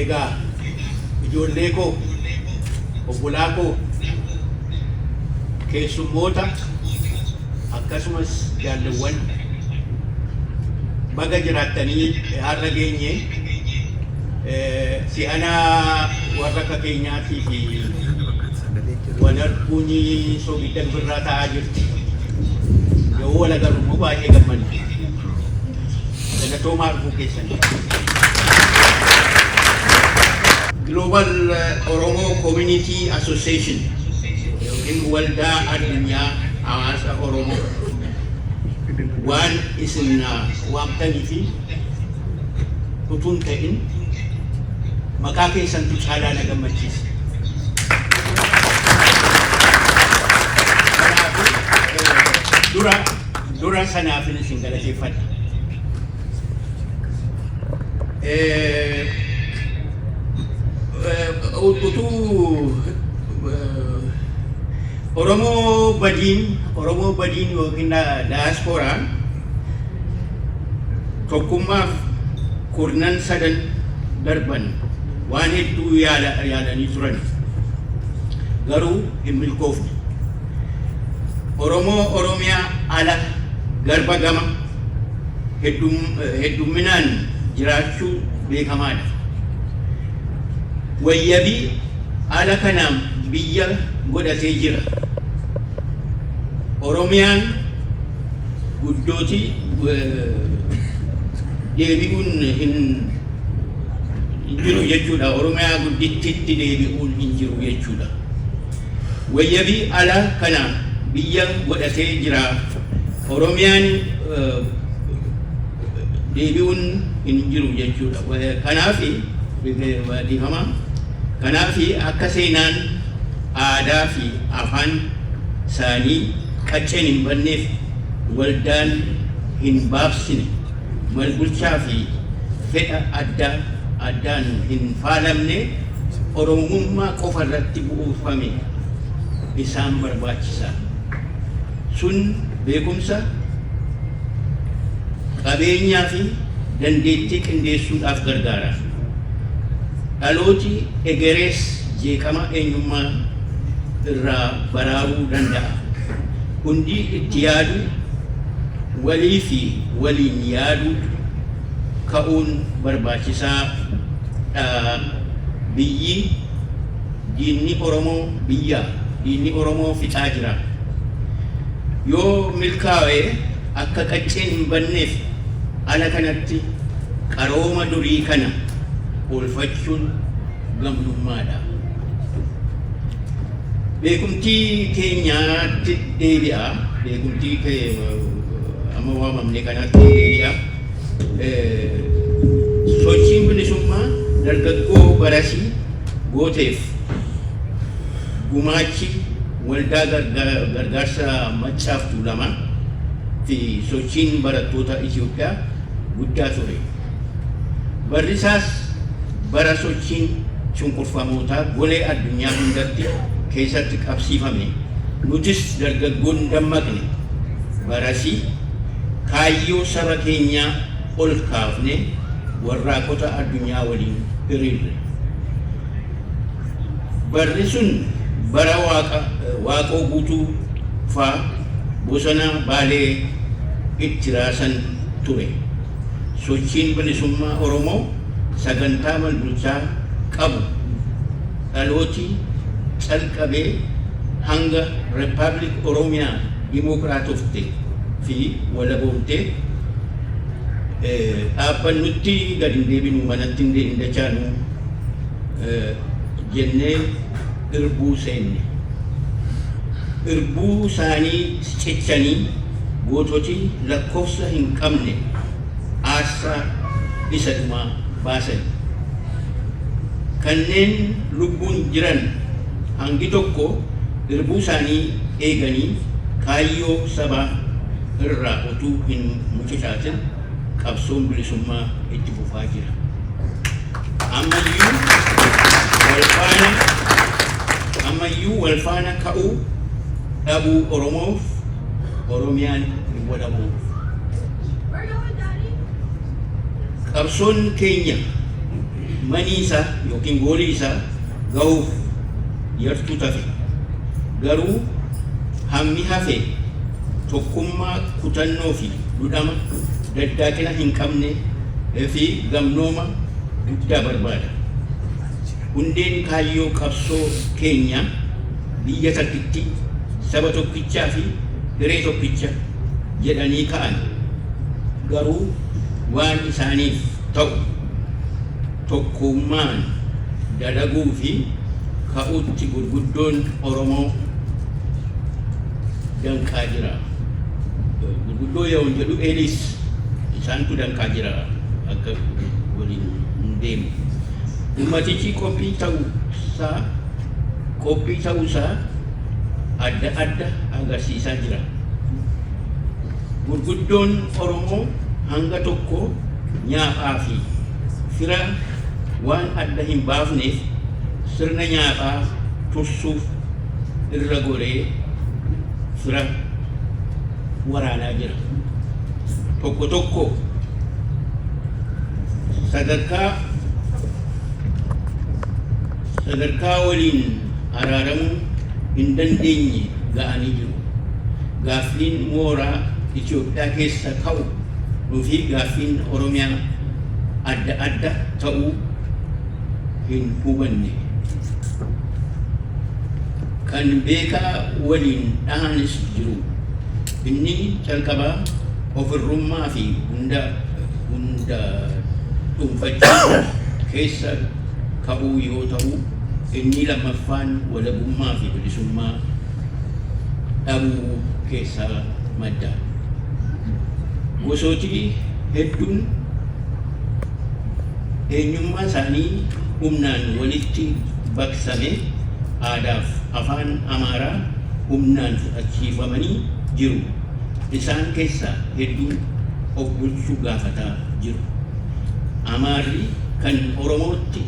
Egaa ijoollee koo, obbolaa koo, keessummoota akkasumas jaalawwan baga jiraattanii har'a geenye si'anaa warra akka keenyaatii fi wanarkuun soogiddan birraa ta'aa jirti. Yoo wal agarru immoo baay'ee gammanna. Galatoomaa arguu keessanii. Global Oromo Community Association yookiin waldaa addunyaa hawaasa Oromoo waan isin waamtanii fi utuun ta'in maqaa keessantu caalaa na gammachiisa. Dura sanaafin isin galateeffadha. Utuu Oromoo badiin yookiin diasporaan tokkummaaf kurnan sadan darban waan hedduu yaadanii turan. Garuu hin milkoofne. Oromiyaa ala garba gama heddumminaan jiraachuu beekamaadha. Wayyabii ala kanaan biyya godhatee jira. Oromiyaan guddootii deebi'uun hin jiru jechuudha. Oromiyaa guddittiitti deebi'uun hin jiru jechuudha. Wayyabii ala kanaan biyya godhatee jira. Oromiyaan deebi'uun hin jiru jechuudha. Kanaaf akka seenaan aadaa fi afaan isaanii qacceen hin banneef waldaan hin baabsine malbulchaa fi fedha addaan hin faalamne Oromummaa qofa irratti bu'uurfame isaan barbaachisa. Sun beekumsa, qabeenyaa fi dandeettii qindeessuudhaaf gargaara. Dhalooti egerees jeeqama eenyummaa irraa baraaruu danda'a. Hundi itti yaadu, walii fi waliin yaadu ka'uun barbaachisaa. Diinni Oromoo fixaa jira. Yoo milkaa'ee akka qacceen hin banneef ala kanatti qarooma durii kana oolfachuun gamnummaadha. Beekumtii keenyaatti deebi'a. Beekumtii amma waamamne kanatti deebi'a. Sochiin bilisummaa dargaggoo barasii gooteef gumaachi waldaa gargaarsa Maccaaf Tuulamaa fi sochiin barattoota Itoophiyaa guddaa ture. Barrisaas bara sochiin cunqurfamootaa golee addunyaa hundatti keessatti qabsiifame. Nutis dargaggoon dammaqne barasii kaayyoo saba keenyaa ol kaafne warraaqota addunyaa waliin hiriirre. Barri sun bara waaqoo guutuu faa bosona Baalee itti raasan ture. Sochiin bilisummaa Oromoo sagantaa malbulchaa qabu dhalooti calqabee hanga Republic Oromiyaa Dimokiraatofte fi walaboomtee dhaabbannutti gadi hin deebinu, manatti hin dachaanu jennee irbuu seenne. Irbuu isaanii cichanii goototii lakkoofsa hin qabne aarsaa isa dhumaa baasan. Kanneen lubbuun jiran hangi tokko irbuu isaanii eeganii kaayyoo sabaa irraa utuu hin mucucaatin qabsoon bilisummaa itti fufaa jira. Ammayyuu walfaana ka'uu dhabuu Oromoof Oromiyaan hin wadhabu. qabsoon keenya maniisa yookiin goolii isaa ga'uuf yartuu tafe. Garuu hammi hafe tokkummaa kutannoo fi dhudhama daddaaqina hin qabne fi gamnooma guddaa barbaada. Hundeen kaayyoo qabsoo keenya biyya takkitti saba tokkichaa fi hiree tokkicha jedhanii ka'an. Garuu waan isaaniif ta'u tokkummaan dalaguu fi ka'utti gurguddoon Oromoo danqaa jira. Gurguddoo yoo jedhu eelis isaantu danqaa jira akka waliin hin deemu. Ummatichi qophii ta'uusaa adda adda agarsiisaa jira. Gurguddoon Oromoo hanga tokko nyaaphaa fi fira waan adda hin baafneef sirna nyaaphaa tursuuf irra goree fira waraanaa jira. Tokko tokko sadarkaa waliin araaramuu hin dandeenye ga'anii jiru. Gaaffiin mooraa Itoophiyaa keessa ka'u fi gaaffiin Oromiyaa adda adda ta'uu hin hubanne. Kan beekaa waliin dhahanis jiru. Inni calqabaa ofirrummaa fi hunda dhuunfachuu keessa ka'uu yoo ta'u, inni lammaffaan walabummaa fi bilisummaa dhabuu keessaa madda. Gosooti hedduun eenyummaa isaanii humnaan walitti baqsame aadaaf afaan Amaaraa humnaan fudhachiifamanii jiru. Isaan keessaa hedduun of bulchuu gaafataa jiru. Amaarri kan Oromootti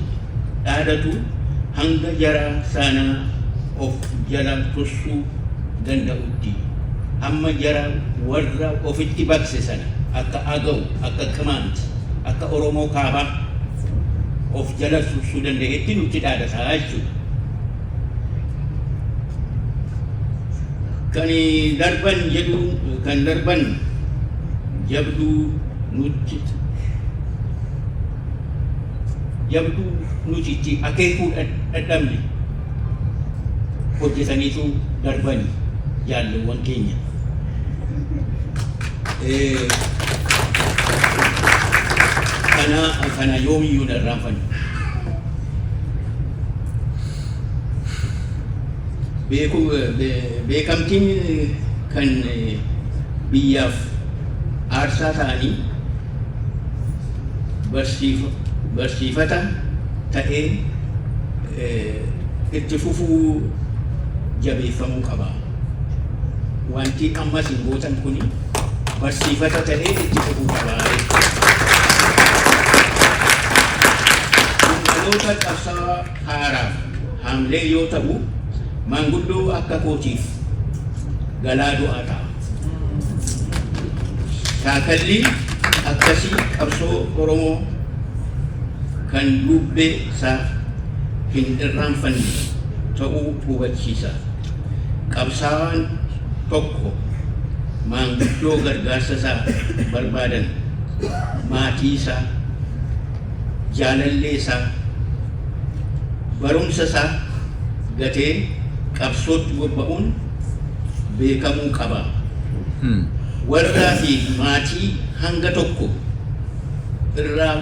dhaadatu hanga jara sanaa of jala tursuu danda'utti. Amma jara warra ofitti baqse sana akka Agaw, akka Qimaant, akka Oromoo Kaabaa of jala tursuu danda'etti nutti dhaadataa jechuudha. Kan darban jabduu nuti itti akeekuu dadhabne hojjetaniitu darbani jaalluwwan keenya. Kana yoomiyyuu irraanfannu. Beekamtiin kan biyyaaf aarsaa ta'anii barsiifata ta'ee itti fufuu jabeeffamuu qaba. Wanti ammas hin gootan kuni barsiifata ta'ee itti fufuu qaba. Dhaloota qabsaa'aa haaraaf haamlee yoo ta'u, maanguddoo akka kootiif galaa du'aa ta'a. Shaakalli akkasii qabsoo Oromoo kan lubbee isaa hin irraanfanne ta'uu hubachiisa. Qabsaa'aan tokko maanguddoo gargaarsa isaa barbaadan, maatii isaa, jaalallee isaa, barumsa isaa gatee qabsootti bobba'uun beekamuu qaba. Warraa fi maatii hanga tokko irraa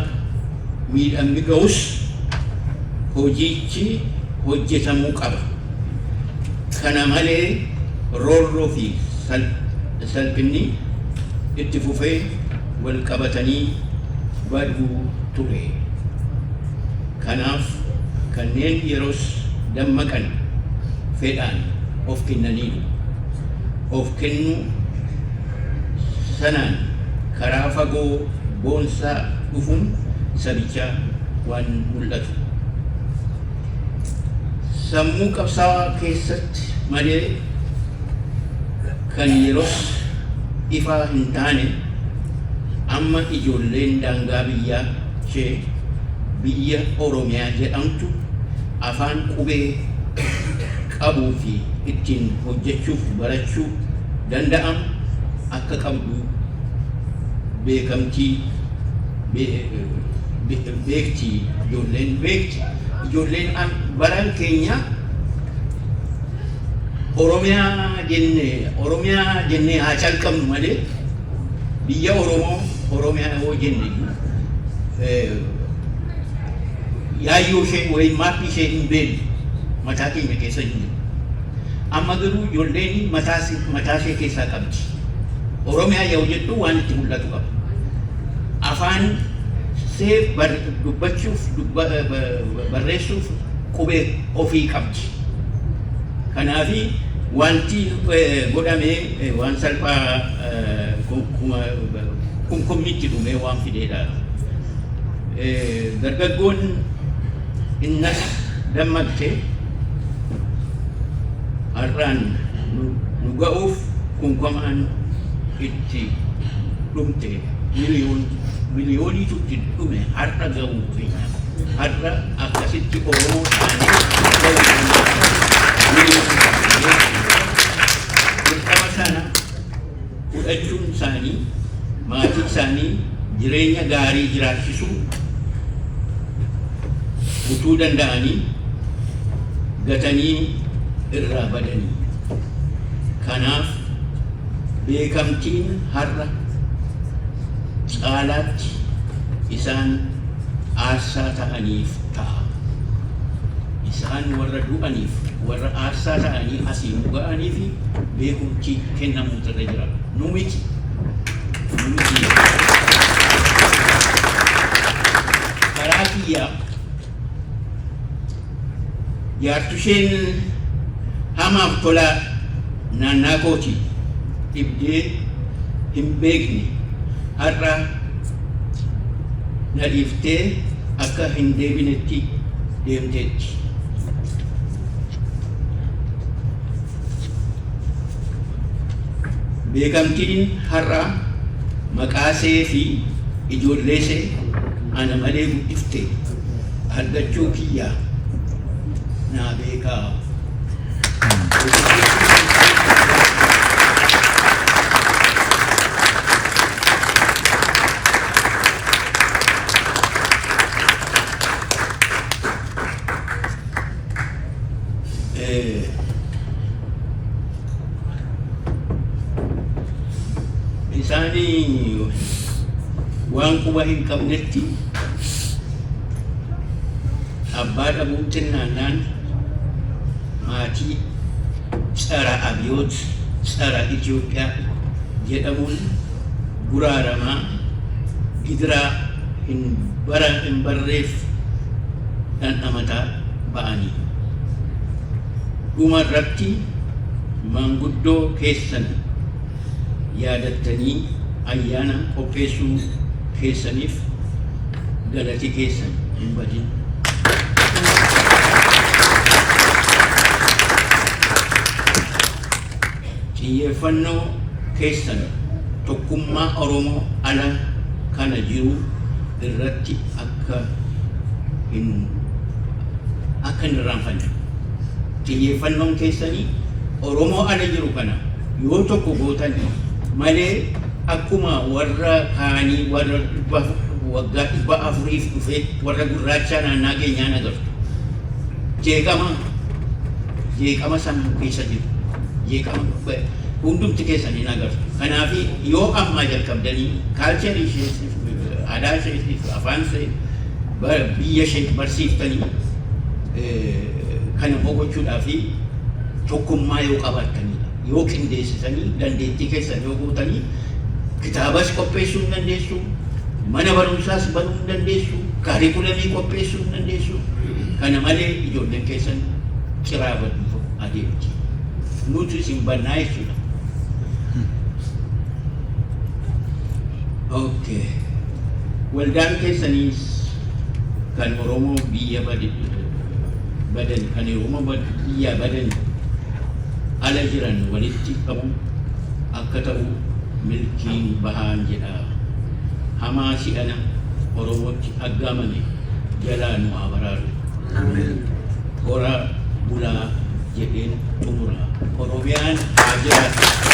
miidhamni ga'us hojichi hojjetamuu qaba. Kana malee roorroo fi salphinni itti fufee wal qabatanii baduu ture. Kanaaf kanneen yeroos dammaqan fedhaan of kennaniiru. Of kennuu sanaan karaa fagoo boonsaa dhufuun sabichaa waan mul'atu. Sammuu qabsaa'aa keessatti malee kan yeroos ifaa hin taane amma ijoolleen daangaa biyyaa ishee biyya Oromiyaa jedhamtu afaan qubee qabuu fi ittiin hojjechuuf barachuu danda'an akka qabdu beekamtii beekti ijoolleen beekti. Ijoolleen baraan keenya Oromiyaa jennee haa calqabnu malee biyya Oromiyaa yoo jenne yaayyoo ishee wayii maappii ishee hin beeknu mataa keenya keessa hin jiru. Amma garuu ijoolleen mataa ishee keessaa qabdi. Oromiyaa yoo jettu waan itti mul'atu qaba. Afaan see dubbachuuf barreessuuf qubee ofii qabdi. Kanaafi wanti godhamee waan salphaa kumkummitti dhumee waan fideedha. Dargaggoon innas dammaqtee har'aan nu ga'uuf kumkumaan itti dhumte miliyooniitu itti dhume har'a ga'uu keenya. Har'a akkasitti Oromoo dirqama sana fudhachuun isaanii maatii isaanii jireenya gaarii jiraachisuu utuu danda'anii gatanii irraa badanii. Kanaaf beekamtiin har'a caalaatti isaan aarsaa ta'aniif ta'a. Isaan warra du'aniif warra aarsaa ta'anii asiin ga'anii fi beekumtii kennamuutu irra jira. Nu miti. Karaa kiyyaa jaartusheen hamaaf tolaa naannaa kooti dhibdee hin beekne har'a na dhiiftee akka hin deebinetti deemteetti. Beekamtiin har'a maqaasee fi ijoolleesee ana malee guddifte argachuu kiyyaa naa beekaa. Isaanii waan quba hin qabnetti abbaa dhabuutti naannaan maatii tsara abiyoot tsara Itoophiyaa jedhamuun guraaramaa gidiraa hin barreef dhandhamataa ba'anii. Dhuma irratti maanguddoo keessan yaadattanii ayyaana qopheessuu keessaniif galati keessan hin badin. Xiyyeeffannoo keessan tokkummaa Oromoo ala kana jiru irratti akka hin irraanfanne. Xiyyeeffannoon keessanii Oromoo ala jiru kana yoo tokko gootan malee akkuma warra kaanii warra waggaa 400 dhufee warra gurraachaa naannaa keenyaan agartu. Jeeqama sana keessa jiru. Jeeqama hundumti keessan hin agartu. Kanaaf yoo ammaa jalqabdanii kaalcharii isheetiif, aadaa isheetiif, afaan ishee, biyya ishee barsiiftanii kana gochuudhaaf tokkummaa yoo qabaatanii yoo qindeessitanii dandeettii keessan yoo gootanii kitaabas qopheessuu hin dandeessu, mana barumsaas banuu hin dandeessu, kaarikulamii qopheessuu hin dandeessu. Kana malee ijoolleen keessan ciraa baduu adeemti. Nuti isin bannaa jechuudha. Okay. Waldaan keessaniis kan Oromoo biyya badan kan Oromoo biyya badan ala jiran walitti qabu akka ta'u milkiin bahaan jedha. Hamaa si'ana Oromootti aggaamame jalaa nu haa baraaru. Hora bulaa jedheen xumura. Oromiyaan haa jiraatu.